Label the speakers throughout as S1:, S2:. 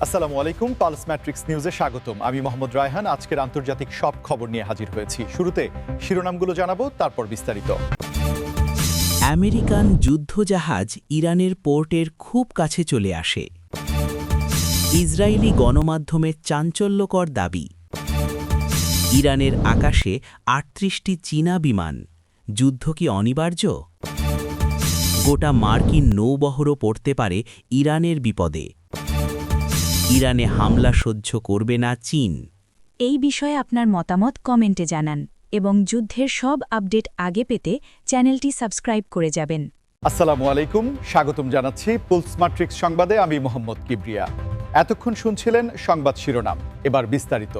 S1: আসসালামু আলাইকুম, pulse matrix নিউজে স্বাগতম। আমি মোহাম্মদ রায়হান। আজকের আন্তর্জাতিক সব খবর নিয়ে হাজির হয়েছি। শুরুতে শিরোনামগুলো জানাবো, তারপর বিস্তারিত।
S2: আমেরিকান যুদ্ধজাহাজ ইরানের পোর্টের খুব কাছে চলে আসে। ইসরায়েলি গণমাধ্যমে চাঞ্চল্যকর দাবি। ইরানের আকাশে ৩৮টি চীনা বিমান। যুদ্ধ কি অনিবার্য? গোটা মার্কিন নৌবহরও পড়তে পারে ইরানের বিপদে। ইরানে হামলা সহ্য করবে না চীন।
S3: এই বিষয়ে আপনার মতামত কমেন্টে জানান এবং যুদ্ধের সব আপডেট আগে পেতে চ্যানেলটি সাবস্ক্রাইব করে যাবেন।
S1: আসসালামু আলাইকুম, স্বাগতম জানাচ্ছি পালস ম্যাট্রিক্স সংবাদে। আমি মোহাম্মদ কিবরিয়া। এতক্ষণ শুনছিলেন সংবাদ শিরোনাম, এবার বিস্তারিত।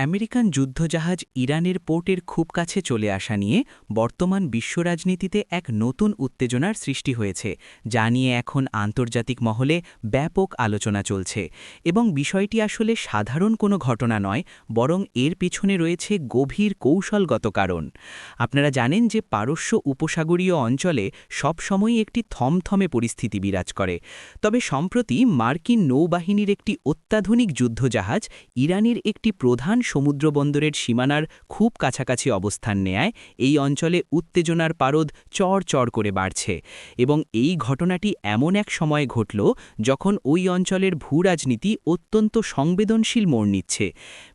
S2: আমেরিকান যুদ্ধজাহাজ ইরানের পোর্টের খুব কাছে চলে আসা নিয়ে বর্তমান বিশ্ব রাজনীতিতে এক নতুন উত্তেজনার সৃষ্টি হয়েছে, যা নিয়ে এখন আন্তর্জাতিক মহলে ব্যাপক আলোচনা চলছে। এবং বিষয়টি আসলে সাধারণ কোনো ঘটনা নয়, বরং এর পিছনে রয়েছে গভীর কৌশলগত কারণ। আপনারা জানেন যে পারস্য উপসাগরীয় অঞ্চলে সবসময়ই একটি থমথমে পরিস্থিতি বিরাজ করে। তবে সম্প্রতি মার্কিন নৌবাহিনীর একটি অত্যাধুনিক যুদ্ধজাহাজ ইরানের একটি প্রধান সমুদ্রবন্দরের সীমানার খুব কাছাকাছি অবস্থান নেয়। এই অঞ্চলে উত্তেজনার পারদ চড় করে বাড়ছে। এবং এই ঘটনাটি এমন এক সময়ে ঘটল যখন ওই অঞ্চলের ভূরাজনীতি অত্যন্ত সংবেদনশীল মোড় নিচ্ছে।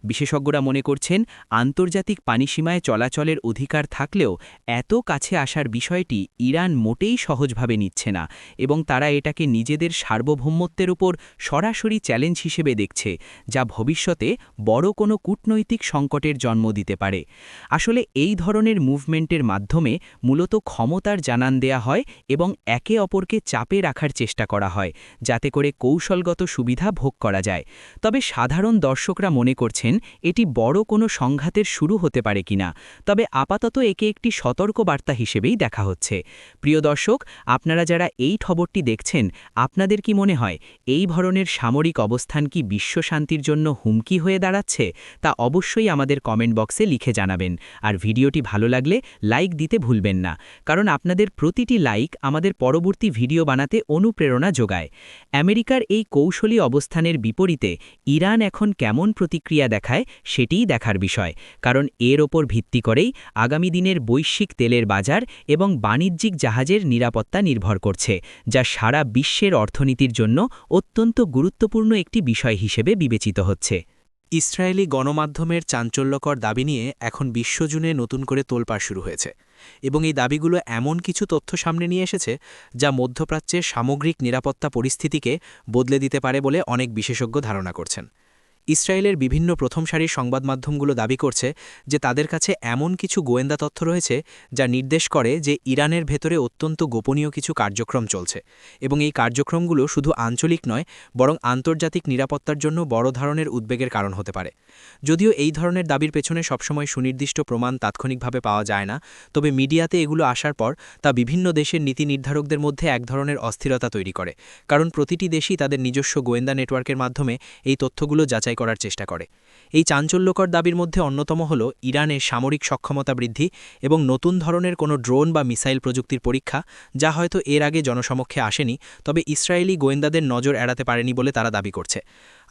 S2: বিশেষজ্ঞরা মনে করছেন, আন্তর্জাতিক পানিসীমায় চলাচলের অধিকার থাকলেও এত কাছে আসার বিষয়টি ইরান মোটেই সহজভাবে নিচ্ছে না, এবং তারা এটাকে নিজেদের সার্বভৌমত্বের উপর সরাসরি চ্যালেঞ্জ হিসেবে দেখছে, যা ভবিষ্যতে বড় কোনো কূটনৈতিক সংকটের জন্ম দিতে পারে। আসলে এই ধরনের মুভমেন্টের মাধ্যমে মূলত ক্ষমতার জানান দেয়া হয় এবং একে অপরকে চাপে রাখার চেষ্টা করা হয়, যাতে করে কৌশলগত সুবিধা ভোগ করা যায়। তবে সাধারণ দর্শকরা মনে করছেন এটি বড় কোনো সংঘাতের শুরু হতে পারে কিনা। তবে আপাতত একে একটি সতর্ক বার্তা হিসেবেই দেখা হচ্ছে। প্রিয় দর্শক, আপনারা যারা এই খবরটি দেখছেন, আপনাদের কি মনে হয় এই ধরনের সামরিক অবস্থান কি বিশ্ব শান্তির জন্য হুমকি হয়ে দাঁড়াচ্ছে? তা অবশ্যই আমাদের কমেন্ট বক্সে লিখে জানাবেন। আর ভিডিওটি ভালো লাগলে লাইক দিতে ভুলবেন না, কারণ আপনাদের প্রতিটি লাইক আমাদের পরবর্তী ভিডিও বানাতে অনুপ্রেরণা যোগায়। আমেরিকার এই কৌশলী অবস্থানের বিপরীতে ইরান এখন কেমন প্রতিক্রিয়া দেখায় সেটিই দেখার বিষয়, কারণ এর ওপর ভিত্তি করেই আগামী দিনের বৈশ্বিক তেলের বাজার এবং বাণিজ্যিক জাহাজের নিরাপত্তা নির্ভর করছে, যা সারা বিশ্বের অর্থনীতির জন্য অত্যন্ত গুরুত্বপূর্ণ একটি বিষয় হিসেবে বিবেচিত হচ্ছে।
S4: ইসরায়েলি গণমাধ্যমের চাঞ্চল্যকর দাবি নিয়ে এখন বিশ্বজুড়ে নতুন করে তোলপাড় শুরু হয়েছে, এবং এই দাবিগুলো এমন কিছু তথ্য সামনে নিয়ে এসেছে যা মধ্যপ্রাচ্যের সামগ্রিক নিরাপত্তা পরিস্থিতিকে বদলে দিতে পারে বলে অনেক বিশেষজ্ঞ ধারণা করছেন। ইসরায়েলের বিভিন্ন প্রথম সারির সংবাদ মাধ্যমগুলো দাবি করছে যে তাদের কাছে এমন কিছু গোয়েন্দা তথ্য রয়েছে যা নির্দেশ করে যে ইরানের ভেতরে অত্যন্ত গোপনীয় কিছু কার্যক্রম চলছে, এবং এই কার্যক্রমগুলো শুধু আঞ্চলিক নয়, বরং আন্তর্জাতিক নিরাপত্তার জন্য বড় ধরনের উদ্বেগের কারণ হতে পারে। যদিও এই ধরনের দাবির পেছনে সবসময় সুনির্দিষ্ট প্রমাণ তাৎক্ষণিকভাবে পাওয়া যায় না, তবে মিডিয়াতে এগুলো আসার পর তা বিভিন্ন দেশের নীতি নির্ধারকদের মধ্যে এক ধরনের অস্থিরতা তৈরি করে, কারণ প্রতিটি দেশই তাদের নিজস্ব গোয়েন্দা নেটওয়ার্কের মাধ্যমে এই তথ্যগুলো যাচাই করার চেষ্টা করে। এই চাঞ্চল্যকর দাবির মধ্যে অন্যতম হল ইরানের সামরিক সক্ষমতা বৃদ্ধি এবং নতুন ধরনের কোনো ড্রোন বা মিসাইল প্রযুক্তির পরীক্ষা, যা হয়তো এর আগে জনসমক্ষে আসেনি, তবে ইসরায়েলি গোয়েন্দাদের নজর এড়াতে পারেনি বলে তারা দাবি করছে।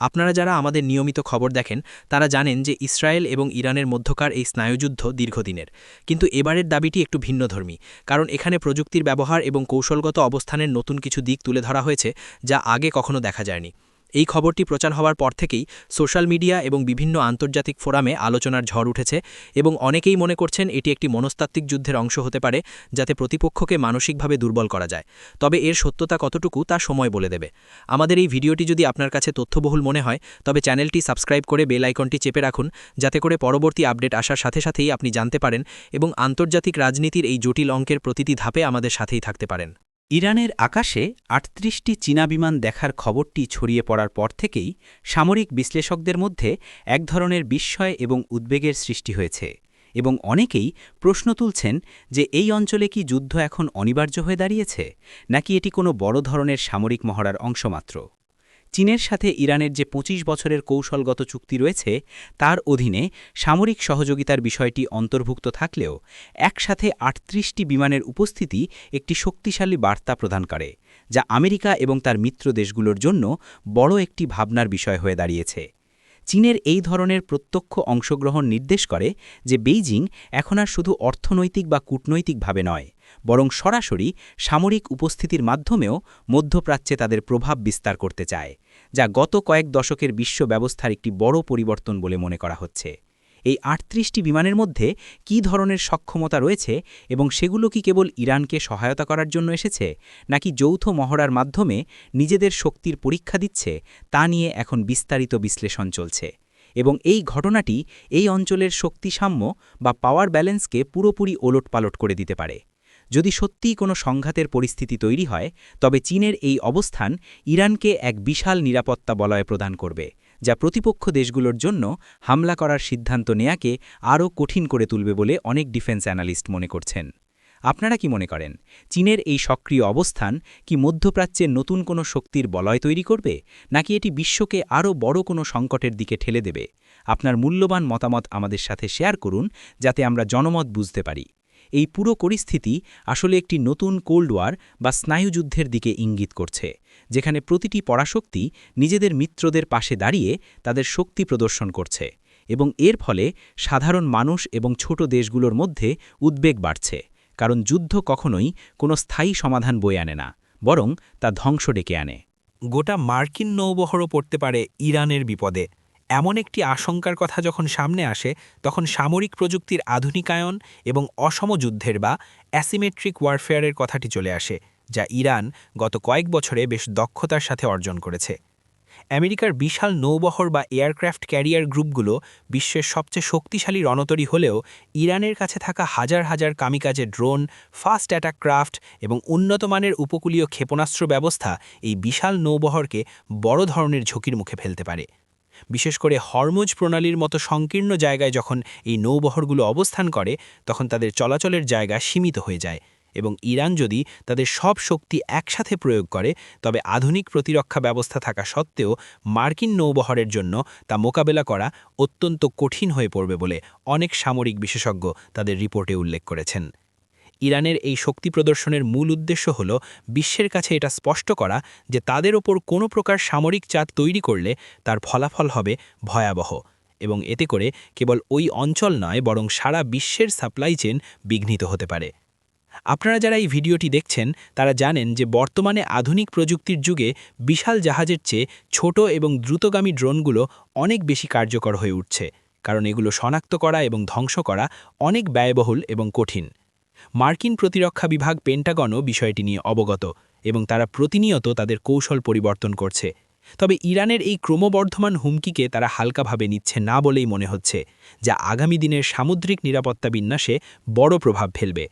S4: আপনারা যারা আমাদের নিয়মিত খবর দেখেন তারা জানেন যে ইসরায়েল এবং ইরানের মধ্যকার এই স্নায়ুযুদ্ধ দীর্ঘদিনের, কিন্তু এবারের দাবিটি একটু ভিন্নধর্মী, কারণ এখানে প্রযুক্তির ব্যবহার এবং কৌশলগত অবস্থানের নতুন কিছু দিক তুলে ধরা হয়েছে যা আগে কখনো দেখা যায়নি। এই খবরটি প্রচার হওয়ার পর থেকেই সোশ্যাল মিডিয়া এবং বিভিন্ন আন্তর্জাতিক ফোরামে আলোচনার ঝড় উঠেছে, এবং অনেকেই মনে করছেন এটি একটি মনস্তাত্ত্বিক যুদ্ধের অংশ হতে পারে, যাতে প্রতিপক্ষকে মানসিকভাবে দুর্বল করা যায়। তবে এর সত্যতা কতটুকু তা সময় বলে দেবে। আমাদের এই ভিডিওটি যদি আপনার কাছে তথ্যবহুল মনে হয়, তবে চ্যানেলটি সাবস্ক্রাইব করে বেল আইকনটি চেপে রাখুন, যাতে করে পরবর্তী আপডেট আসার সাথে সাথেই আপনি জানতে পারেন এবং আন্তর্জাতিক রাজনীতির এই জটিল অঙ্কের প্রতিটি ধাপে আমাদের সাথেই থাকতে পারেন।
S2: ইরানের আকাশে ৩৮টি চীনা বিমান দেখার খবরটি ছড়িয়ে পড়ার পর থেকেই সামরিক বিশ্লেষকদের মধ্যে এক ধরনের বিস্ময় এবং উদ্বেগের সৃষ্টি হয়েছে, এবং অনেকেই প্রশ্ন তুলছেন যে এই অঞ্চলে কি যুদ্ধ এখন অনিবার্য হয়ে দাঁড়িয়েছে, নাকি এটি কোনো বড় ধরনের সামরিক মহড়ার অংশমাত্র। চীনের সাথে ইরানের যে ২৫ বছরের কৌশলগত চুক্তি রয়েছে তার অধীনে সামরিক সহযোগিতার বিষয়টি অন্তর্ভুক্ত থাকলেও একসাথে ৩৮টি বিমানের উপস্থিতি একটি শক্তিশালী বার্তা প্রদান করে, যা আমেরিকা এবং তার মিত্র দেশগুলোর জন্য বড় একটি ভাবনার বিষয় হয়ে দাঁড়িয়েছে। চীনের এই ধরনের প্রত্যক্ষ অংশগ্রহণ নির্দেশ করে যে বেইজিং এখন আর শুধু অর্থনৈতিক বা কূটনৈতিকভাবে নয়, বরং সরাসরি সামরিক উপস্থিতির মাধ্যমেও মধ্যপ্রাচ্যে তাদের প্রভাব বিস্তার করতে চায়, যা গত কয়েক দশকের বিশ্ব ব্যবস্থার একটি বড় পরিবর্তন বলে মনে করা হচ্ছে। এই ৩৮টি বিমানের মধ্যে কী ধরনের সক্ষমতা রয়েছে এবং সেগুলো কি কেবল ইরানকে সহায়তা করার জন্য এসেছে, নাকি যৌথ মহড়ার মাধ্যমে নিজেদের শক্তির পরীক্ষা দিচ্ছে, তা নিয়ে এখন বিস্তারিত বিশ্লেষণ চলছে। এবং এই ঘটনাটি এই অঞ্চলের শক্তিসাম্য বা পাওয়ার ব্যালেন্সকে পুরোপুরি ওলটপালট করে দিতে পারে। যদি সত্যিই কোনো সংঘাতের পরিস্থিতি তৈরি হয়, তবে চীনের এই অবস্থান ইরানকে এক বিশাল নিরাপত্তা বলয় প্রদান করবে, যা প্রতিপক্ষ দেশগুলোর জন্য হামলা করার সিদ্ধান্ত নেয়াকে আরও কঠিন করে তুলবে বলে অনেক ডিফেন্স অ্যানালিস্ট মনে করছেন। আপনারা কি মনে করেন, চীনের এই সক্রিয় অবস্থান কি মধ্যপ্রাচ্যের নতুন কোনো শক্তির বলয় তৈরি করবে, নাকি এটি বিশ্বকে আরও বড় কোনো সংকটের দিকে ঠেলে দেবে? আপনার মূল্যবান মতামত আমাদের সাথে শেয়ার করুন, যাতে আমরা জনমত বুঝতে পারি। এই পুরো পরিস্থিতি আসলে একটি নতুন কোল্ড ওয়ার বা স্নায়ুযুদ্ধের দিকে ইঙ্গিত করছে, যেখানে প্রতিটি পরাশক্তি নিজেদের মিত্রদের পাশে দাঁড়িয়ে তাদের শক্তি প্রদর্শন করছে, এবং এর ফলে সাধারণ মানুষ এবং ছোট দেশগুলোর মধ্যে উদ্বেগ বাড়ছে, কারণ যুদ্ধ কখনোই কোনো স্থায়ী সমাধান বয়ে আনে না, বরং তা ধ্বংস ডেকে আনে।
S4: গোটা মার্কিন নৌবহরও পড়তে পারে ইরানের বিপদে। এমন একটি আশঙ্কার কথা যখন সামনে আসে, তখন সামরিক প্রযুক্তির আধুনিকায়ন এবং অসম যুদ্ধের বা অ্যাসিমেট্রিক ওয়ারফেয়ারের কথাটি চলে আসে, যা ইরান গত কয়েক বছরে বেশ দক্ষতার সাথে অর্জন করেছে। আমেরিকার বিশাল নৌবহর বা এয়ারক্রাফট ক্যারিয়ার গ্রুপগুলো বিশ্বের সবচেয়ে শক্তিশালী রণতরী হলেও ইরানের কাছে থাকা হাজার হাজার kamikaze drone, fast attack craft এবং উন্নত মানের উপকূলীয় ক্ষেপণাস্ত্র ব্যবস্থা এই বিশাল নৌবহরকে বড় ধরনের ঝুঁকির মুখে ফেলতে পারে। বিশেষ করে হরমুজ প্রণালীর মতো সংকীর্ণ জায়গায় যখন এই নৌবহরগুলো অবস্থান করে, তখন তাদের চলাচলের জায়গা সীমিত হয়ে যায়, এবং ইরান যদি তাদের সব শক্তি একসাথে প্রয়োগ করে, তবে আধুনিক প্রতিরক্ষা ব্যবস্থা থাকা সত্ত্বেও মার্কিন নৌবহরের জন্য তা মোকাবেলা করা অত্যন্ত কঠিন হয়ে পড়বে বলে অনেক সামরিক বিশেষজ্ঞ তাদের রিপোর্টে উল্লেখ করেছেন। ইরানের এই শক্তি প্রদর্শনের মূল উদ্দেশ্য হল বিশ্বের কাছে এটা স্পষ্ট করা যে তাদের ওপর কোনো প্রকার সামরিক চাপ তৈরি করলে তার ফলাফল হবে ভয়াবহ, এবং এতে করে কেবল ওই অঞ্চল নয়, বরং সারা বিশ্বের সাপ্লাই চেইন বিঘ্নিত হতে পারে। আপনারা যারা এই ভিডিওটি দেখছেন, তারা জানেন যে বর্তমানে আধুনিক প্রযুক্তির যুগে বিশাল জাহাজের চেয়ে ছোট এবং দ্রুতগামী ড্রোনগুলো অনেক বেশি কার্যকর হয়ে উঠছে, কারণ এগুলো শনাক্ত করা এবং ধ্বংস করা অনেক ব্যয়বহুল এবং কঠিন। মার্কিন প্রতিরক্ষা বিভাগ পেন্টাগনও বিষয়টি নিয়ে অবগত, এবং তারা প্রতিনিয়ত তাদের কৌশল পরিবর্তন করছে। তবে ইরানের এই ক্রমবর্ধমান হুমকিকে তারা হালকাভাবে নিচ্ছে না বলেই মনে হচ্ছে, যা আগামী দিনের সামুদ্রিক নিরাপত্তা বিন্যাসে বড় প্রভাব ফেলবে।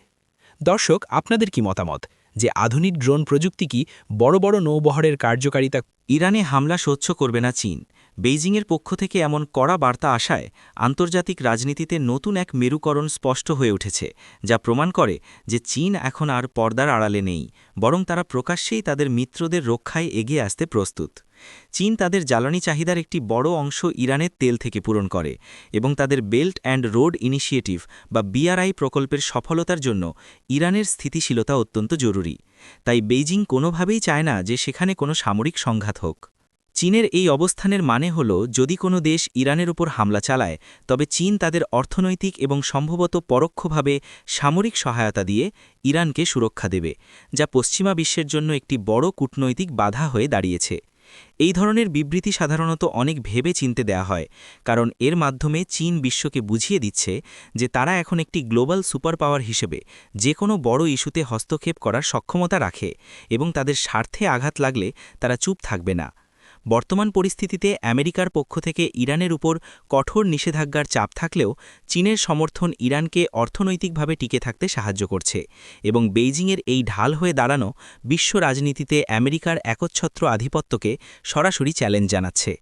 S4: দর্শক, আপনাদের কি মতামত যে আধুনিক ড্রোন প্রযুক্তি কি বড় বড় নৌবহরের কার্যকারিতা?
S2: ইরানে হামলা সহ্য করবে না চীন। বেইজিংয়ের পক্ষ থেকে এমন কড়া বার্তা আসায় আন্তর্জাতিক রাজনীতিতে নতুন এক মেরুকরণ স্পষ্ট হয়ে উঠেছে, যা প্রমাণ করে যে চীন এখন আর পর্দার আড়ালে নেই, বরং তারা প্রকাশ্যেই তাদের মিত্রদের রক্ষায় এগিয়ে আসতে প্রস্তুত। চীন তাদের জ্বালানি চাহিদার একটি বড় অংশ ইরানের তেল থেকে পূরণ করে, এবং তাদের বেল্ট অ্যান্ড রোড ইনিশিয়েটিভ বা BRI প্রকল্পের সফলতার জন্য ইরানের স্থিতিশীলতা অত্যন্ত জরুরি। তাই বেইজিং কোনোভাবেই চায় না যে সেখানে কোনো সামরিক সংঘাত হোক। চীনের এই অবস্থানের মানে হল, যদি কোনো দেশ ইরানের উপর হামলা চালায়, তবে চীন তাদের অর্থনৈতিক এবং সম্ভবত পরোক্ষভাবে সামরিক সহায়তা দিয়ে ইরানকে সুরক্ষা দেবে, যা পশ্চিমা বিশ্বের জন্য একটি বড় কূটনৈতিক বাধা হয়ে দাঁড়িয়েছে। এই ধরনের বিবৃতি সাধারণত অনেক ভেবে চিনতে দেয়া হয়, কারণ এর মাধ্যমে চীন বিশ্বকে বুঝিয়ে দিচ্ছে যে তারা এখন একটি গ্লোবাল সুপার পাওয়ার হিসেবে যে কোনো বড় ইস্যুতে হস্তক্ষেপ করার সক্ষমতা রাখে, এবং তাদের স্বার্থে আঘাত লাগলে তারা চুপ থাকবে না। বর্তমান পরিস্থিতিতে আমেরিকার পক্ষ থেকে ইরানের উপর কঠোর নিষেধাজ্ঞার চাপ থাকলেও চীনের সমর্থন ইরানকে অর্থনৈতিকভাবে টিকে থাকতে সাহায্য করছে, এবং বেইজিংয়ের এই ঢাল হয়ে দাঁড়ানো বিশ্ব রাজনীতিতে আমেরিকার একচ্ছত্র আধিপত্যকে সরাসরি চ্যালেঞ্জ জানাচ্ছে।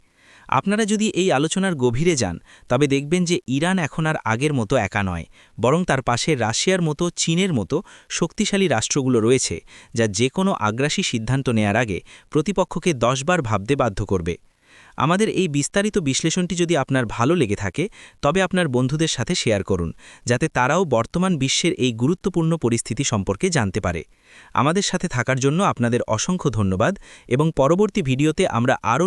S2: আপনারা যদি এই আলোচনার গভীরে যান, তবে দেখবেন যে ইরান এখন আর আগের মতো একা নয়, বরং তার পাশে রাশিয়ার মতো, চীনের মতো শক্তিশালী রাষ্ট্রগুলো রয়েছে, যা যে কোনো আগ্রাসী সিদ্ধান্ত নেয়ার আগে প্রতিপক্ষকে 10 বার ভাবতে বাধ্য করবে।
S4: আমাদের এই বিস্তারিত বিশ্লেষণটি যদি আপনার ভালো লেগে থাকে তবে আপনার বন্ধুদের সাথে শেয়ার করুন, যাতে তারাও বর্তমান বিশ্বের এই গুরুত্বপূর্ণ পরিস্থিতি সম্পর্কে জানতে পারে। আমাদের সাথে থাকার জন্য আপনাদের অসংখ্য ধন্যবাদ এবং পরবর্তী ভিডিওতে আমরা আরও